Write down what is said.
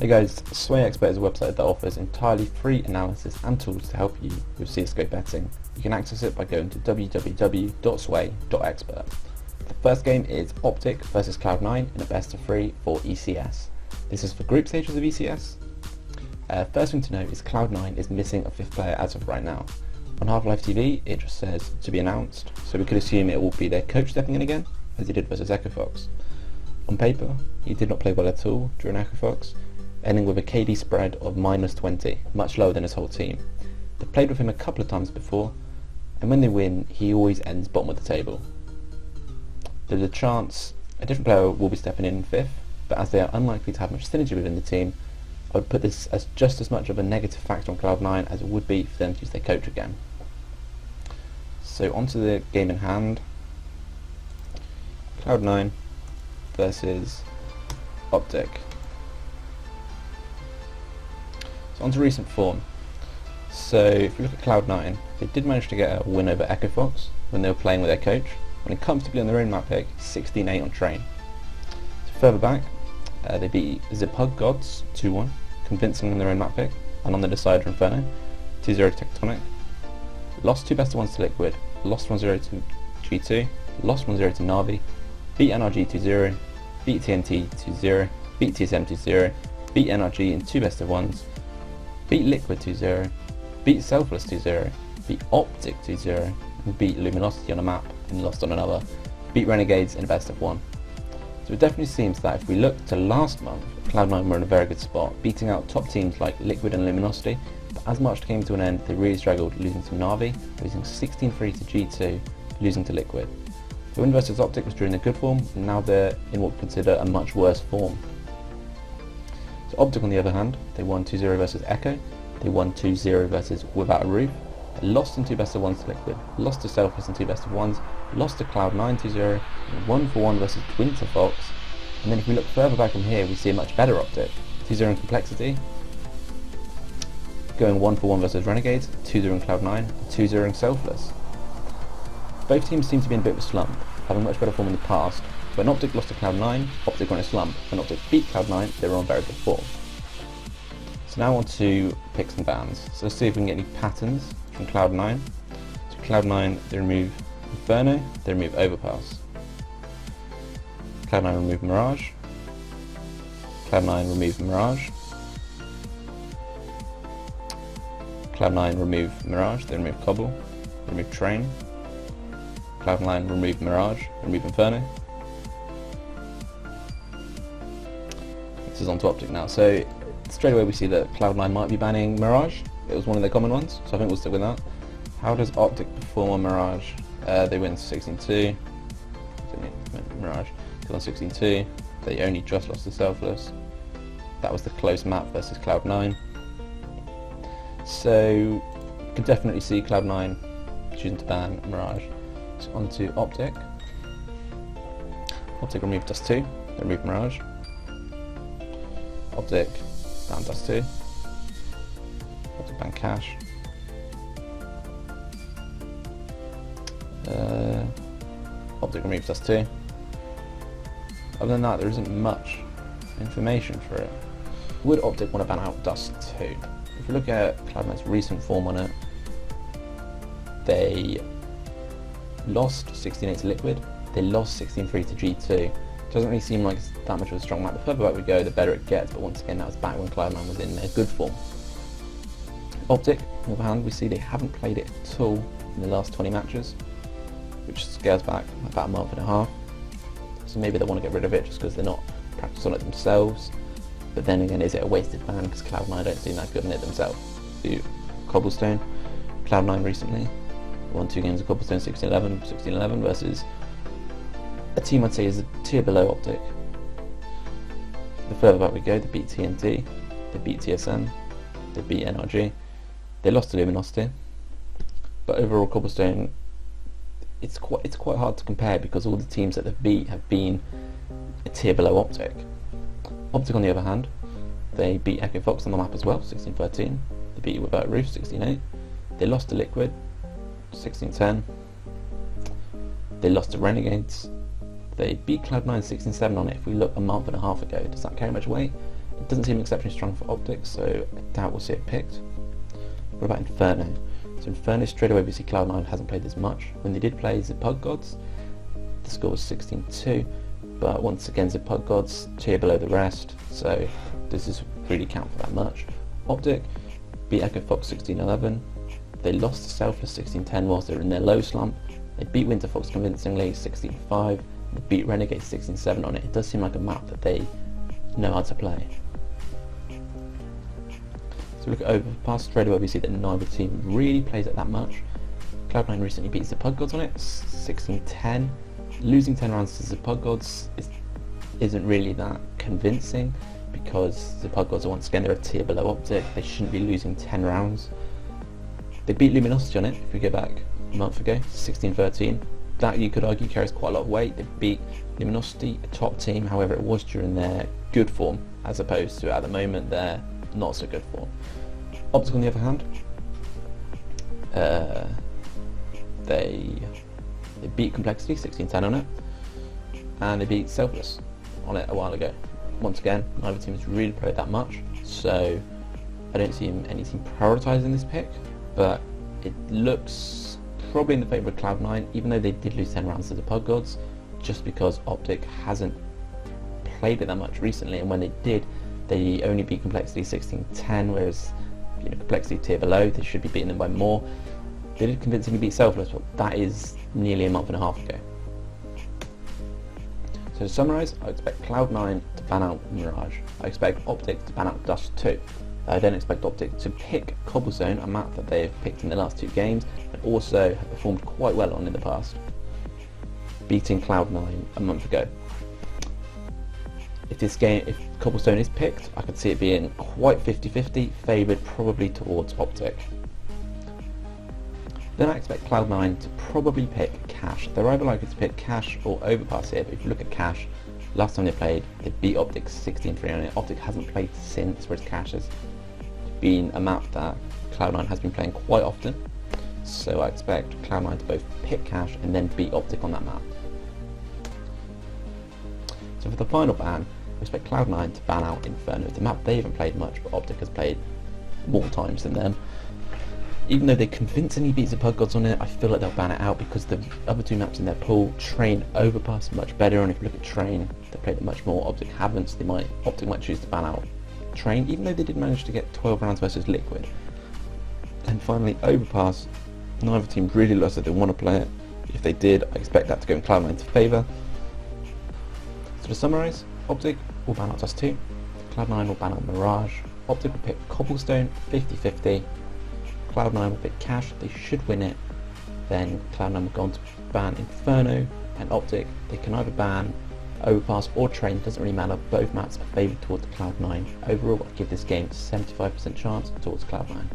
Hey guys, Sway.Expert is a website that offers entirely free analysis and tools to help you with CSGO betting. You can access it by going to www.sway.expert. The first game is OpTic versus Cloud9 in a best of 3 for ECS. This is for group stages of ECS. First thing to note is Cloud9 is missing a 5th player as of right now. On Half-Life TV it just says to be announced, so we could assume it will be their coach stepping in again, as he did versus Echo Fox. On paper, he did not play well at all during Echo Fox, ending with a KD spread of -20, much lower than his whole team. They've played with him a couple of times before, and when they win, he always ends bottom of the table. There's a chance a different player will be stepping in 5th, but as they are unlikely to have much synergy within the team, I would put this as just as much of a negative factor on Cloud9 as it would be for them to use their coach again. So onto the game in hand. Cloud9 versus OpTic. So onto recent form. So if we look at Cloud9, they did manage to get a win over Echo Fox when they were playing with their coach, winning comfortably on their own map pick, 16-8 on Train. So further back, they beat Zipug Gods 2-1, convincing on their own map pick, and on the decider Inferno, 2-0 to Tectonic. Lost 2 best of 1s to Liquid, lost 1-0 to G2, lost 1-0 to Na'Vi, beat NRG 2-0, beat TNT 2-0, beat TSM 2-0, beat NRG in 2 best of 1s, beat Liquid 2-0, beat Selfless 2-0, beat OpTic 2-0, and beat Luminosity on a map and lost on another, beat Renegades in a best of 1. So it definitely seems that if we look to last month, Cloud9 were in a very good spot, beating out top teams like Liquid and Luminosity, but as March came to an end, they really struggled, losing to Na'Vi, losing 16-3 to G2, losing to Liquid. The win versus OpTic was during their good form, and now they're in what we consider a much worse form. So OpTic on the other hand, they won 2-0 versus Echo, they won 2-0 versus Without a Roof, they lost in 2 best of 1s to Liquid, lost to Selfless in 2 best of 1s, lost to Cloud9 2-0, and 1-1 versus Twinter Fox. And then if we look further back from here, we see a much better OpTic, 2-0 in Complexity, going 1-1 versus Renegades, 2-0 in Cloud9, 2-0 in Selfless. Both teams seem to be in a bit of a slump, having much better form in the past. When OpTic lost to Cloud9, OpTic were in a slump. When OpTic beat Cloud9, they were on very good form. So now on to picks and bans. So let's see if we can get any patterns from Cloud9. So Cloud9, they remove Inferno, they remove Overpass. Cloud9 remove Mirage. Cloud9 remove Mirage. Cloud9 remove Mirage, they remove Cobble, they remove Train. Cloud9 remove Mirage, remove Inferno. This is on to OpTic now. So straight away we see that Cloud9 might be banning Mirage. It was one of their common ones, so I think we'll stick with that. How does OpTic perform on Mirage? They win 16-2. Mirage still on 16-2. They only just lost to Selfless. That was the close map versus Cloud9. So you can definitely see Cloud9 choosing to ban Mirage. So on to OpTic. OpTic remove Dust 2, they remove Mirage. OpTic ban Dust 2. OpTic ban Cash. OpTic removes Dust 2. Other than that, there isn't much information for it. Would OpTic want to ban out Dust 2? If you look at Cloud9's recent form on it, they lost 16-8 to Liquid, they lost 16-3 to G2. Doesn't really seem like it's that much of a strong map. The further back we go, the better it gets, but once again that was back when Cloud9 was in their good form. OpTic, on the other hand, we see they haven't played it at all in the last 20 matches, which scales back about a month and a half. So maybe they want to get rid of it just because they're not practicing on it themselves. But then again, is it a wasted ban because Cloud9 don't seem that good in it themselves? Cobblestone, Cloud9 recently won 2 games of Cobblestone, 16-11 versus a team I'd say is a tier below OpTic. The further back we go, they beat TNT, they beat TSM, they beat NRG, they lost to Luminosity. But overall, Cobblestone, it's quite hard to compare because all the teams that they've beat have been a tier below OpTic. OpTic on the other hand, they beat Echo Fox on the map as well, 16-13. They beat Without Roof, 16-8. They lost to Liquid, 16-10. They lost to Renegades. They beat Cloud9 16-7 on it. If we look a month and a half ago, does that carry much weight? It doesn't seem exceptionally strong for OpTic, so I doubt we'll see it picked. What about Inferno? So Inferno, straight away we see Cloud9 hasn't played this much. When they did play the Pug Gods, the score was 16-2, but once again the Pug Gods tier below the rest, so this doesn't really count for that much. OpTic beat Echo Fox 16-11, they lost to Selfless 16-10 whilst they were in their low slump, they beat Winter Fox convincingly 16-5, they beat Renegade 16-7 on it. It does seem like a map that they know how to play. So we look at Overpass, straight away we see that neither team really plays it that much. Cloud9 recently beats the Pug Gods on it, 16-10. Losing 10 rounds to the Pug Gods isn't really that convincing, because the Pug Gods are once again, they're a tier below OpTic. They shouldn't be losing 10 rounds. They beat Luminosity on it, if we go back a month ago, 16-13. That, you could argue, carries quite a lot of weight. They beat Luminosity, a top team, however it was during their good form, as opposed to at the moment their not so good form. OpTic on the other hand, they beat Complexity 16-10 on it, and they beat Selfless on it a while ago. Once again, neither team has really played that much, so I don't see any team prioritising this pick, but it looks probably in the favour of Cloud9, even though they did lose 10 rounds to the Pug Gods, just because OpTic hasn't played it that much recently, and when they did, they only beat Complexity 16-10, whereas Complexity tier below, they should be beating them by more. They did convincingly beat Selfless, but that is nearly a month and a half ago. So to summarise, I expect Cloud9 to ban out Mirage. I expect OpTic to ban out Dust 2. I don't expect OpTic to pick Cobblestone, a map that they have picked in the last 2 games, and also have performed quite well on in the past, beating Cloud9 a month ago. If Cobblestone is picked, I could see it being quite 50-50, favoured probably towards OpTic. Then I expect Cloud9 to probably pick Cash. They're either likely to pick Cash or Overpass here, but if you look at Cash, last time they played, they beat OpTic 16-3 on it. OpTic hasn't played since, whereas Cash has been a map that Cloud9 has been playing quite often. So I expect Cloud9 to both pick Cash and then beat OpTic on that map. So for the final ban, I expect Cloud9 to ban out Inferno. It's a map they haven't played much, but OpTic has played more times than them. Even though they convincingly beat the Pug Gods on it, I feel like they'll ban it out because the other 2 maps in their pool, Train, Overpass, much better, and if you look at Train, they played it much more. OpTic haven't, so OpTic might choose to ban out Train, even though they did manage to get 12 rounds versus Liquid. And finally, Overpass, neither team really looks like they want to play it. If they did, I expect that to go in Cloud9's favour. So to summarise, OpTic will ban out Dust 2, Cloud9 will ban out Mirage, OpTic will pick Cobblestone 50-50, Cloud9 will pick Cash, they should win it, then Cloud9 will go on to ban Inferno, and OpTic, they can either ban Overpass or Train, doesn't really matter, both maps are favoured towards Cloud9. Overall, I give this game 75% chance towards Cloud9.